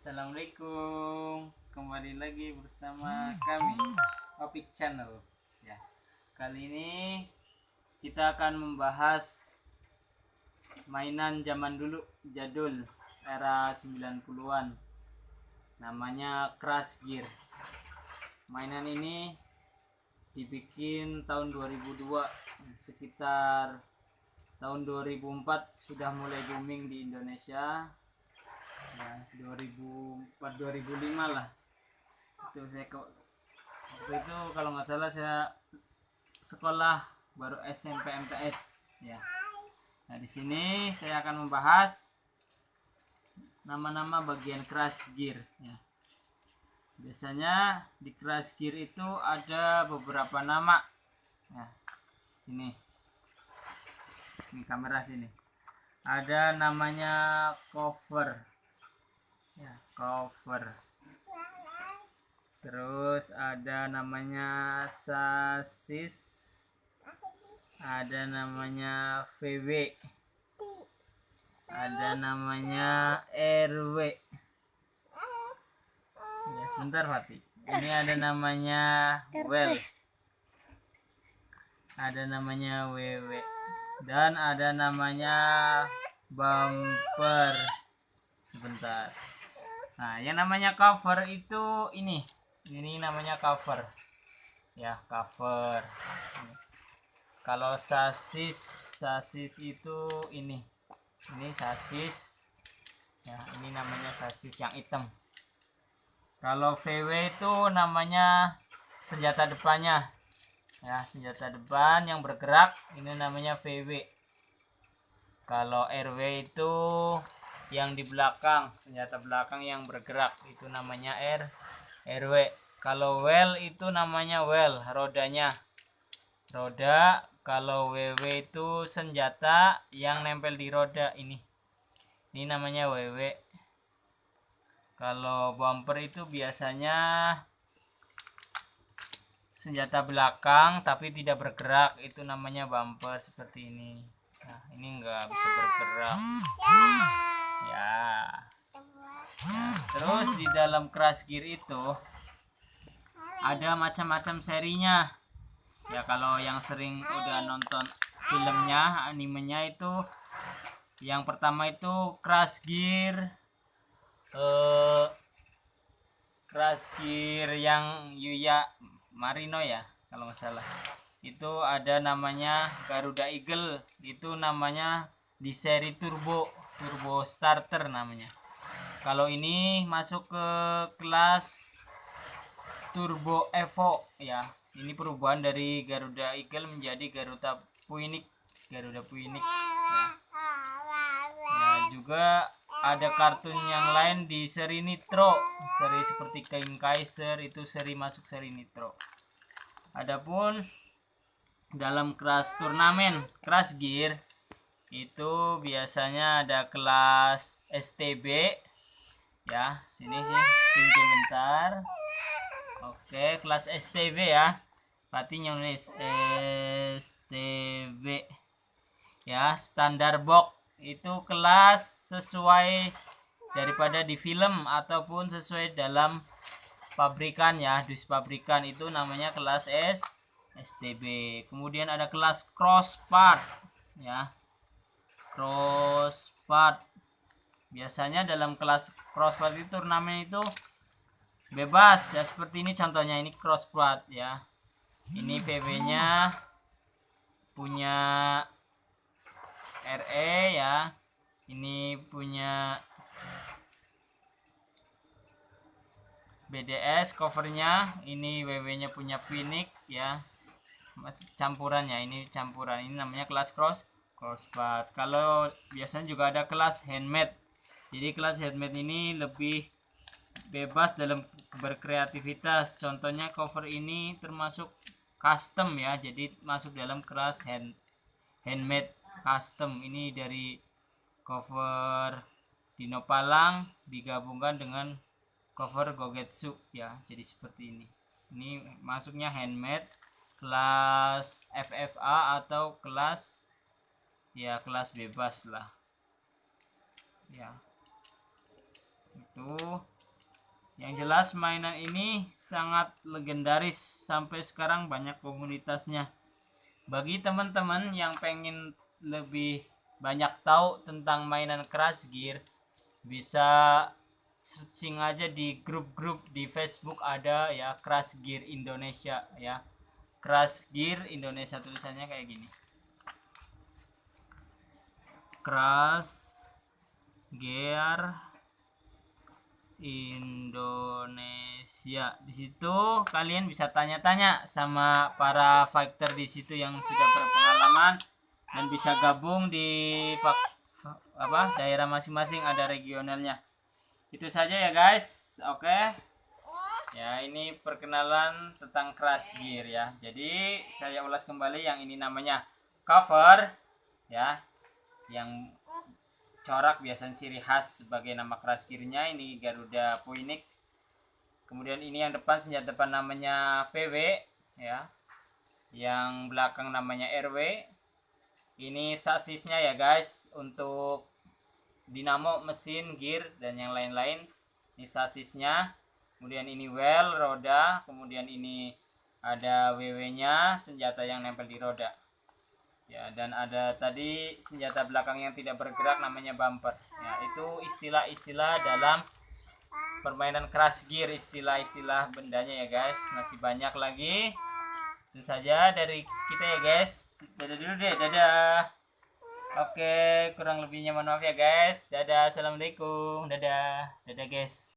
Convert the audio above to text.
Assalamualaikum, kembali lagi bersama kami Opik Channel ya. Kali ini kita akan membahas mainan zaman dulu jadul era 90-an, namanya Crash Gear. Mainan ini dibikin tahun 2002, sekitar tahun 2004 sudah mulai booming di Indonesia ya. 2004-2005 lah itu waktu itu kalau nggak salah saya sekolah baru SMP MTS ya. Nah, di sini saya akan membahas nama-nama bagian Crash Gear ya. Biasanya di Crash Gear itu ada beberapa nama ya. Ini kamera sini ada namanya cover ya, cover. Terus ada namanya sasis, ada namanya VW, ada namanya RW ya. Sebentar Fatih, ini ada namanya well, ada namanya WW, dan ada namanya bumper. Sebentar. Nah, yang namanya cover itu ini namanya cover ya, cover. Kalau sasis itu ini sasis ya, ini namanya sasis yang hitam. Kalau VW itu namanya senjata depannya ya, senjata depan yang bergerak, ini namanya VW. Kalau RW itu yang di belakang, senjata belakang yang bergerak, itu namanya RW. Kalau well itu namanya well, rodanya roda. Kalau WW itu senjata yang nempel di roda, ini namanya WW. Kalau bumper itu biasanya senjata belakang tapi tidak bergerak, itu namanya bumper seperti ini. Nah, ini enggak bisa bergerak ya. Nah, terus di dalam Crash Gear itu ada macam-macam serinya ya. Kalau yang sering udah nonton filmnya, animenya, itu yang pertama itu Crash Gear yang Yuya Marino ya kalau nggak salah. Itu ada namanya Garuda Eagle, itu namanya di seri turbo starter namanya. Kalau ini masuk ke kelas Turbo Evo ya. Ini perubahan dari Garuda Eagle menjadi Garuda Phoenix ya. Nah, juga ada kartun yang lain di seri Nitro, seri seperti King Kaiser, itu seri masuk seri Nitro. Adapun dalam kelas turnamen Crash Gear itu biasanya ada kelas STB ya. Sini sih, pinjam bentar. Oke, kelas STB ya. Patinya nulis STB ya, standar box. Itu kelas sesuai daripada di film ataupun sesuai dalam pabrikan ya, dus pabrikan, itu namanya kelas STB. Kemudian ada kelas cross part ya, cross part. Biasanya dalam kelas cross part itu turnamen itu bebas ya, seperti ini contohnya. Ini cross part ya, ini VW nya punya RE ya, ini punya BDS covernya, ini WW nya punya Phoenix ya, campurannya, ini campuran. Ini namanya kelas cross part. Kalau biasanya juga ada kelas handmade. Jadi kelas handmade ini lebih bebas dalam berkreativitas. Contohnya cover ini termasuk custom ya, jadi masuk dalam kelas handmade custom. Ini dari cover Dino Palang digabungkan dengan cover Gogetsu ya, jadi seperti ini. Ini masuknya handmade, kelas FFA atau kelas ya kelas bebas lah ya. Itu Yang jelas mainan ini sangat legendaris, sampai sekarang banyak komunitasnya. Bagi teman-teman yang pengen lebih banyak tahu tentang mainan Crash Gear, bisa searching aja di grup-grup di Facebook, ada ya, Crash Gear Indonesia ya. Crash Gear Indonesia, tulisannya kayak gini. Crash Gear Indonesia. Di situ kalian bisa tanya-tanya sama para fighter di situ yang sudah berpengalaman, dan bisa gabung di daerah masing-masing, ada regionalnya. Itu saja ya guys. Oke. Ya, ini perkenalan tentang Crash Gear ya. Jadi saya ulas kembali, yang ini namanya cover ya. Yang corak biasanya ciri khas sebagai nama Crash Gear-nya, ini Garuda Phoenix. Kemudian ini yang depan, senjata depan namanya VW ya. Yang belakang namanya RW. Ini sasisnya ya guys, untuk dinamo, mesin, gear, dan yang lain-lain. Ini sasisnya. Kemudian ini well, roda. Kemudian ini ada WW-nya, senjata yang nempel di roda. Ya, dan ada tadi senjata belakang yang tidak bergerak, namanya bumper. Ya, itu istilah-istilah dalam permainan Crash Gear, istilah-istilah bendanya ya guys. Masih banyak lagi. Itu saja dari kita ya guys. Dadah dulu deh, dadah. Oke, kurang lebihnya mohon maaf ya guys. Dadah, assalamualaikum. Dadah, dadah guys.